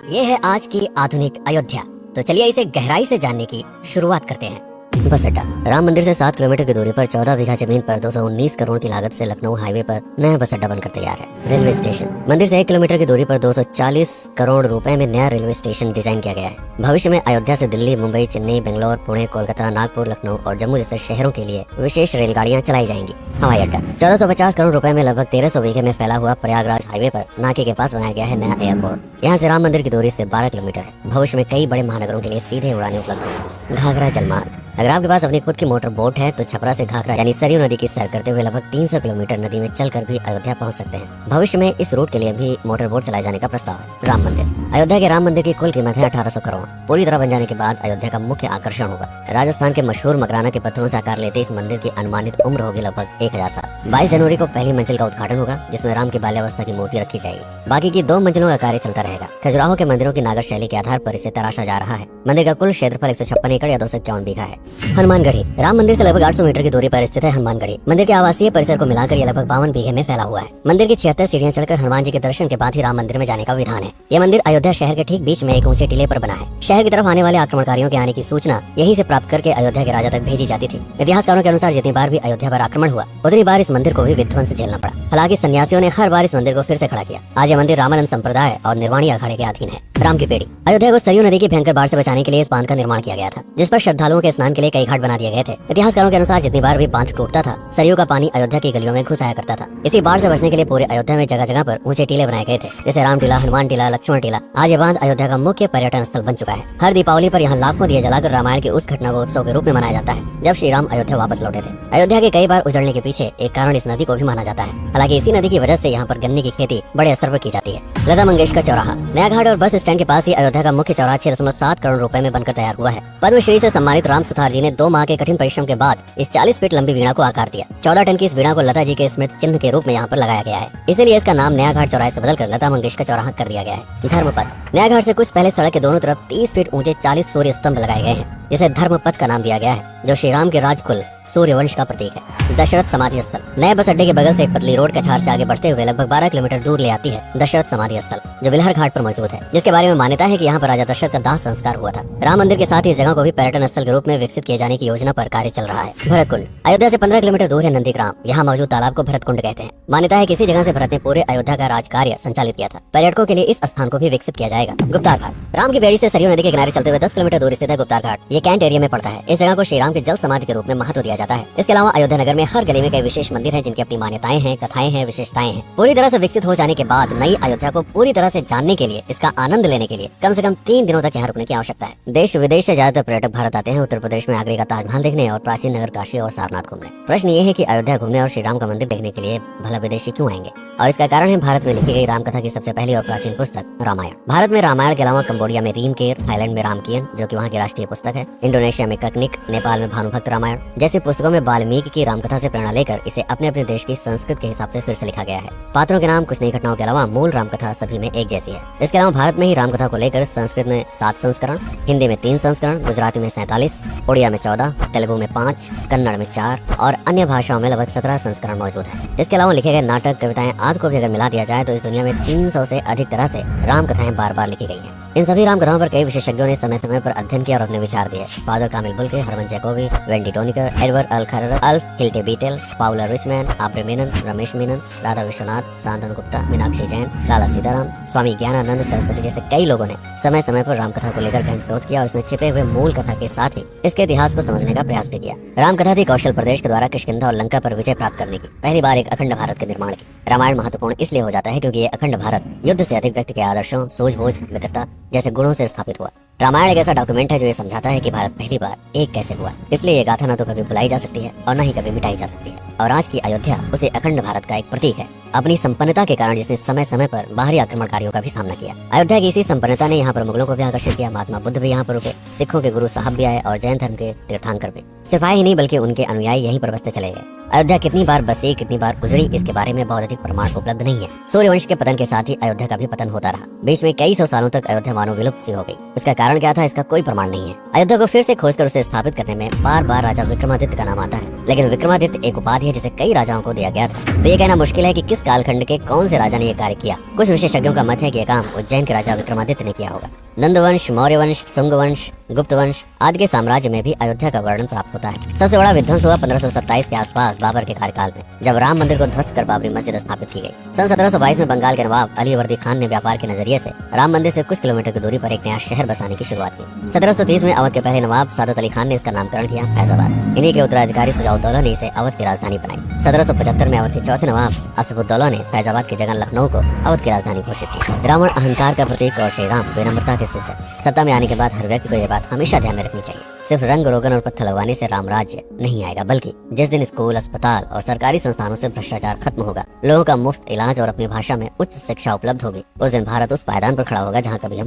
ये है आज की आधुनिक अयोध्या। तो चलिए इसे गहराई से जानने की शुरुआत करते हैं। बस अड्डा। राम मंदिर से 7 किलोमीटर की दूरी पर 14 बीघा जमीन पर 219 करोड़ की लागत से लखनऊ हाईवे पर नया बस अड्डा बनकर तैयार है। Railway station. मंदिर से 1 किलोमीटर की दूरी पर 240 करोड़ रुपए में नया रेलवे स्टेशन डिजाइन किया गया है। भविष्य में अयोध्या से दिल्ली, मुंबई, चेन्नई, बेंगलोर, पुणे, कोलकाता, नागपुर, लखनऊ और जम्मू जैसे शहरों के लिए विशेष रेलगाड़ियां चलाई जाएंगी। हवाई अड्डा। 1450 करोड़ रुपए में लगभग 1300 बीघे में फैला हुआ प्रयागराज हाईवे पर नाके के पास बनाया गया है नया एयरपोर्ट। यहाँ से राम मंदिर की दूरी से 12 किलोमीटर है। भविष्य में कई बड़े महानगरों के लिए सीधे उड़ानें उपलब्ध होंगी। घाघरा जलमार्ग। अगर आपके पास अपनी खुद की मोटर बोट है तो छपरा से घाघरा यानी सरयू नदी की सैर करते हुए लगभग 300 किलोमीटर नदी में चलकर भी अयोध्या पहुंच सकते हैं। भविष्य में इस रूट के लिए भी मोटर बोट चलाए जाने का प्रस्ताव है। राम मंदिर। अयोध्या के राम मंदिर की कुल कीमत है 1800 करोड़। पूरी तरह बन जाने के बाद अयोध्या का मुख्य आकर्षण होगा। राजस्थान के मशहूर मकराना के पत्थरों से आकार लेते इस मंदिर की अनुमानित उम्र होगी लगभग 1000 साल। 22 जनवरी को पहली मंजिल का उद्घाटन होगा, जिसमें राम की बाल्यावस्था की मूर्ति रखी जाएगी। बाकी की 2 मंजिलों का कार्य चलता रहेगा। खजुराहो के मंदिरों की नागर शैली के आधार पर इसे तराशा जा रहा है। मंदिर का कुल क्षेत्रफल 156 एकड़ या 251 बीघा है। हनुमानगढ़ी। राम मंदिर से लगभग 800 मीटर की दूरी पर स्थित है हनुमानगढ़ी। मंदिर के आवासीय परिसर को मिलाकर यह लगभग 52 बीघे में फैला हुआ है। मंदिर की 76 सीढ़ियां चढ़कर हनुमान जी के दर्शन के बाद ही राम मंदिर में जाने का विधान है। यह मंदिर अयोध्या शहर के ठीक बीच में एक ऊंचे टीले पर बना है। शहर की तरफ आने वाले आक्रमणकारियों के आने की सूचना यहीं से प्राप्त करके अयोध्या के राजा तक भेजी जाती थी। इतिहासकारों के अनुसार जितनी बार भी अयोध्या पर आक्रमण हुआ उतनी बार इस मंदिर को भी विध्वंस झेलना पड़ा। हालांकि सन्यासियों ने हर बार इस मंदिर को फिर से खड़ा किया। आज यह मंदिर रामानंद संप्रदाय और निर्वाणी अखाड़े के अधीन है। राम की पेड़ी। अयोध्या को सरयू नदी की भयंकर बाढ़ से बचाने के लिए इस बांध का निर्माण किया गया था, जिस पर श्रद्धालुओं के स्नान के लिए कई घाट बना दिए गए थे। इतिहासकारों के अनुसार जितनी बार भी बांध टूटता था सरयू का पानी अयोध्या की गलियों में घुस आया करता था। इसी बाढ़ से बचने के लिए पूरे अयोध्या में जगह जगह पर ऊंचे टीले बनाए गए थे, जैसे राम टीला, हनुमान टीला, लक्ष्मण टीला। आज ये बांध अयोध्या का मुख्य पर्यटन स्थल बन चुका है। हर दीपावली पर यहाँ लाखों दिए जलाकर रामायण की उस घटना को उत्सव के रूप में मनाया जाता है जब श्री राम अयोध्या वापस लौटे थे। अयोध्या के कई बार उजड़ने के पीछे एक कारण इस नदी को भी माना जाता है। हालांकि इसी नदी की वजह से यहाँ पर गन्ने की खेती बड़े स्तर पर की जाती है। लता मंगेशकर चौराहा। नया घाट और बस स्टैंड के पास ही अयोध्या का मुख्य चौराहा 6.7 करोड़ रुपए में बनकर तैयार हुआ है। पद्मश्री से सम्मानित राम सुथार जी ने 2 माह के कठिन परिश्रम के बाद इस 40 फीट लंबी वीणा को आकार दिया। 14 टन की इस वीणा को लता जी के स्मृति चिन्ह के रूप में यहाँ पर लगाया गया है। इसीलिए इसका नाम नया घाट चौराहे से बदलकर लता मंगेशकर चौराहा कर दिया गया है। धर्मपथ। नया घाट से कुछ पहले सड़क के दोनों तरफ 30 फीट ऊंचे 40 सूर्य स्तंभ लगाए गए हैं, जिसे धर्मपथ का नाम दिया गया है, जो श्री राम के राजकुल सूर्यवंश का प्रतीक है। दशरथ समाधि स्थल। नए बस अड्डे के बगल से एक पतली रोड कछार से आगे बढ़ते हुए लगभग 12 किलोमीटर दूर ले आती है दशरथ समाधि स्थल, जो बिलहर घाट पर मौजूद है, जिसके बारे में मान्यता है कि यहाँ पर राजा दशरथ का दाह संस्कार हुआ था। राम मंदिर के साथ ही इस जगह को भी पर्यटन स्थल के रूप में विकसित किए जाने की योजना पर कार्य चल रहा है। भरतकुंड। अयोध्या से 15 किलोमीटर दूर है नंदीग्राम। यहाँ मौजूद तालाब को भरतकुंड कहते हैं। मान्यता है कि इसी जगह से भरत ने पूरे अयोध्या का राज कार्य संचालित किया था। पर्यटकों के लिए इस स्थान को भी विकसित किया जाएगा। गुप्तार घाट। राम की बेड़ी से सरयू नदी के किनारे चलते हुए 10 किलोमीटर दूर स्थित है गुप्तार घाट। ये कैंट एरिया में पड़ता है। इस जगह को श्री राम के जल समाधि के रूप में महत्व दिया जाता है। इसके अलावा अयोध्या नगर में हर गली में कई विशेष मंदिर हैं, जिनकी अपनी मान्यताएं हैं, कथाएं हैं, विशेषताएं हैं। पूरी तरह से विकसित हो जाने के बाद नई अयोध्या को पूरी तरह से जानने के लिए, इसका आनंद लेने के लिए कम से कम 3 दिनों तक यहाँ रुकने की आवश्यकता है। देश विदेश से ज्यादातर पर्यटक भारत आते हैं उत्तर प्रदेश में आगरे का ताजमहल देखने और प्राचीन नगर काशी और सारनाथ घूमने। प्रश्न ये है कि अयोध्या घूमने और श्री राम का मंदिर देखने के लिए भला विदेशी क्यों आएंगे? और इसका कारण है भारत में लिखी गई रामकथा की सबसे पहली और प्राचीन पुस्तक रामायण। भारत में रामायण के अलावा कंबोडिया में रीमकेर, थाईलैंड में रामकियन, जो कि वहाँ की राष्ट्रीय पुस्तक है, इंडोनेशिया में ककनिक, नेपाल में भानुभक्त रामायण जैसी पुस्तकों में वाल्मीकि की रामकथा से प्रेरणा लेकर इसे अपने अपने देश की संस्कृत के हिसाब से फिर से लिखा गया है। पात्रों के नाम, कुछ नई घटनाओं के अलावा मूल रामकथा सभी में एक जैसी है। इसके अलावा भारत में ही रामकथा को लेकर संस्कृत में 7 संस्करण, हिंदी में 3 संस्करण, गुजराती में 47, उड़िया में 14, तेलुगु में 5, कन्नड़ में 4 और अन्य भाषाओं में लगभग 17 संस्करण मौजूद है। इसके अलावा लिखे गए नाटक, कविताएं आदि को भी अगर मिला दिया जाए तो इस दुनिया में 300 से अधिक तरह से रामकथाएं बार बार लिखी गई हैं। इन सभी राम कथाओं पर कई विशेषज्ञों ने समय समय पर अध्ययन किया और अपने विचार दिए। Father Camille Bulcke, Hermann Jacobi, Wendy Doniger, Edward अल खरर, Alf Hiltebeitel, Paula Richman, Aubrey Menen, Ramesh Menon, Radha Vishwanath, Shantanu Gupta, Meenakshi Jain, Lala Sitaram, Swami Gyanananda Saraswati जैसे कई लोगों ने समय समय पर रामकथा को लेकर गहन शोध किया और इसमें छिपे हुए मूल कथा के साथ ही इसके इतिहास को समझने का प्रयास भी किया। रामकथा थी कौशल प्रदेश के द्वारा किष्किंधा और लंका पर विजय प्राप्त करने की पहली बार एक अखंड भारत के निर्माण की। रामायण महत्वपूर्ण इसलिए हो जाता है क्योंकि ये अखंड भारत युद्ध से अधिक व्यक्ति के आदर्शों, सूझबूझ, मित्रता जैसे गुणों से स्थापित हुआ। रामायण एक ऐसा डॉक्यूमेंट है जो ये समझाता है कि भारत पहली बार एक कैसे हुआ। इसलिए ये गाथा न तो कभी भुलाई जा सकती है और न ही कभी मिटाई जा सकती है। और आज की अयोध्या उसे अखंड भारत का एक प्रतीक है, अपनी संपन्नता के कारण जिसने समय समय पर बाहरी आक्रमणकारियों का भी सामना किया। अयोध्या की इसी संपन्नता ने यहाँ पर मुगलों को भी आकर्षित किया। महात्मा बुद्ध भी यहाँ पर रुके, सिखों के गुरु साहब भी आए और जैन धर्म के तीर्थंकर भी। सिपाही ही नहीं बल्कि उनके अनुयायी यहीं पर बसते चले गए। अयोध्या कितनी बार बसी, कितनी बार उजड़ी, इसके बारे में बहुत अधिक प्रमाण उपलब्ध नहीं है। सूर्यवंश के पतन के साथ ही अयोध्या का भी पतन होता रहा। बीच में कई सौ सालों तक अयोध्या मानो विलुप्त सी हो गई। इसका कारण क्या था, इसका कोई प्रमाण नहीं है। अयोध्या को फिर से खोजकर उसे स्थापित करने में बार बार राजा विक्रमादित्य का नाम आता है। लेकिन विक्रमादित्य एक उपाधि है जिसे कई राजाओं को दिया गया था। तो ये कहना मुश्किल है कि किस कालखंड के कौन से राजा ने यह कार्य किया। कुछ विशेषज्ञों का मत है कि यह काम उज्जैन के राजा विक्रमादित्य ने किया होगा। नंदवंश, मौर्य वंश, शुंग वंश, गुप्त वंश आदि के साम्राज्य में भी अयोध्या का वर्णन प्राप्त होता है। सबसे बड़ा विध्वंस हुआ 1527 के आसपास बाबर के कार्यकाल में, जब राम मंदिर को ध्वस्त कर बाबरी मस्जिद स्थापित की गई। सन 1722 में बंगाल के नवाब अलीवर्दी खान ने व्यापार के नजरिए से राम मंदिर से कुछ किलोमीटर की दूरी पर एक नया शहर बसाने की शुरुआत की। 1730 में अवध के पहले नवाब सादत अली खान ने इसका नामकरण किया फैजाबाद। इन्हीं के उत्तराधिकारी सुजाउद्दौला ने इसे अवध की राजधानी बनाई। 1775 में अवध के चौथे नवाब असफुद्दौला ने फैजाबाद की जगह लखनऊ को अवध की राजधानी घोषित की। रावण अहंकार का प्रतीक और श्री राम विनम्रता के सूचक। सत्ता में आने के बाद हर व्यक्ति को यह बात हमेशा ध्यान में रखनी चाहिए, सिर्फ रंग रोगन और पत्थर लगवाने से राम राज्य नहीं आएगा, बल्कि जिस दिन स्कूल, अस्पताल और सरकारी संस्थानों से भ्रष्टाचार खत्म होगा, लोगों का मुफ्त इलाज और अपनी भाषा में उच्च शिक्षा उपलब्ध होगी, उस दिन भारत उस पायदान पर खड़ा होगा जहाँ कभी हम